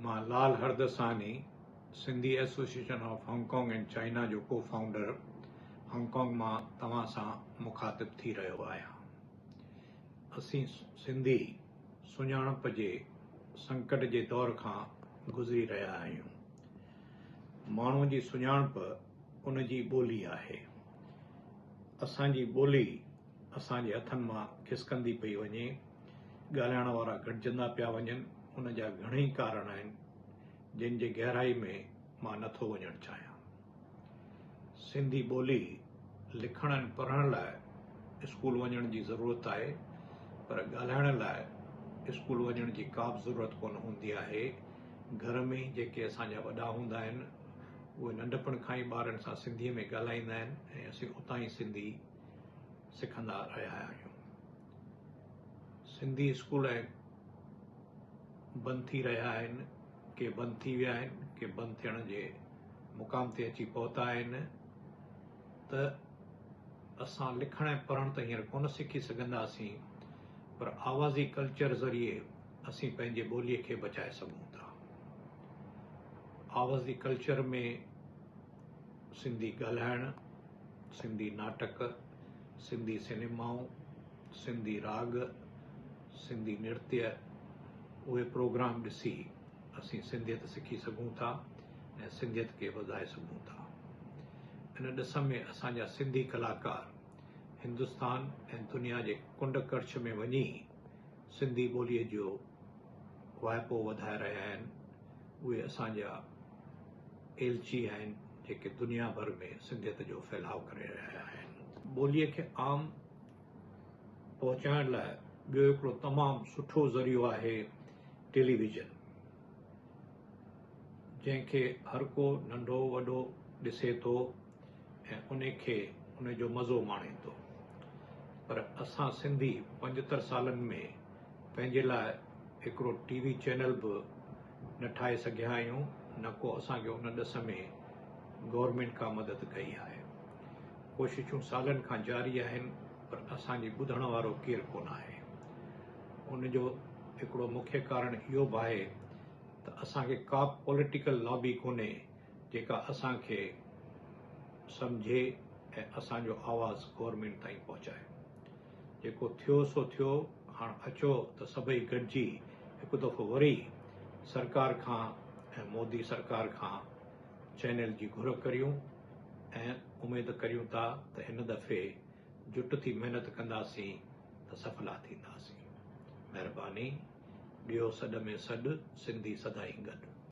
मां Lal Hardasani Sindhi association of Hong Kong and China जो को फाउंडर हांगकांग मां तव्हां सां मुखातिब थी रहियो आहियां। असीं सिंधी सुञाणप जे संकट जे दौर खां गुज़री रहिया आहियूं। माण्हूअ जी सुञाणप उन जी ॿोली आहे। असांजी ॿोली असांजे हथनि मां खिसकंदी पई वञे, ॻाल्हाइण वारा घटिजंदा पिया वञनि। उन जा घणेई कारण आहिनि जिन जी गहराई में मां नथो वञणु चाहियां। सिंधी ॿोली लिखण ऐं पढ़ण लाइ स्कूल वञण जी ज़रूरत आहे, पर ॻाल्हाइण लाइ स्कूल वञण जी का बि ज़रूरत कोन हूंदी आहे। घर में जेके असांजा वॾा हूंदा आहिनि उहे नंढपण खां ई ॿारनि सां सिंधीअ में ॻाल्हाईंदा आहिनि ऐं असीं उतां ई सिंधी सिखंदा रहिया आहियूं। सिंधी स्कूल बंदि थी रहिया आहिनि, के बंदि थी विया आहिनि, के बंदि थियण जे मुक़ाम ते अची पहुता आहिनि। त असां लिखण ऐं पढ़ण त हींअर कोन सिखी सघंदासीं, पर आवाज़ी कल्चर ज़रिए असीं पंहिंजे ॿोलीअ खे बचाए सघूं था। आवाज़ी कल्चर में सिंधी ॻाल्हाइण, सिंधी नाटक, सिंधी सिनेमाऊं, सिंधी राग, सिंधी नृत्य, उहे प्रोग्राम ॾिसी असीं सिंधियत सिखी सघूं था ऐं सिंधियत खे वधाए सघूं था। इन ॾिस में असांजा सिंधी कलाकार हिंदुस्तान ऐं दुनिया जे कुंड कर्छ में वञी सिंधी ॿोलीअ जो वाइपो वधाए रहिया आहिनि। उहे असांजा एलची आहिनि जेके दुनिया भर में सिंधियत जो फैलाव करे रहिया आहिनि। ॿोलीअ खे आम पहुचाइण लाइ ॿियो हिकिड़ो तमामु सुठो ज़रियो आहे टेलीविज़न, जंहिंखे हर को नंढो वॾो ॾिसे थो ऐं उन जो मज़ो माणे थो। पर असां सिंधी 75 सालनि में पंहिंजे लाइ हिकिड़ो टीवी चैनल बि न ठाहे सघिया आहियूं, न को असांखे उन ॾिस में गवर्नमेंट का मदद कई आहे। कोशिशूं सालनि खां जारी आहिनि, पर असांजी ॿुधण वारो केरु कोन आहे। उन जो हिकिड़ो मुख्य कारण इहो बि आहे त असांखे का पॉलिटिकल लॉबी कोन्हे जेका असांखे सम्झे ऐं असांजो आवाज़ गवर्नमेंट ताईं पहुचाए। जेको थियो सो थियो, हाणे अचो त सभई गॾिजी हिकु दफ़ो वरी सरकार खां ऐं मोदी सरकार खां चैनल जी घुर करियूं ऐं उमेद करियूं था त हिन दफ़े जुट थी महिनत कंदासीं त सफला थींदासीं। महिरबानी। ॾियो सॾ में सॾ, सिंधी सदाईं गॾु।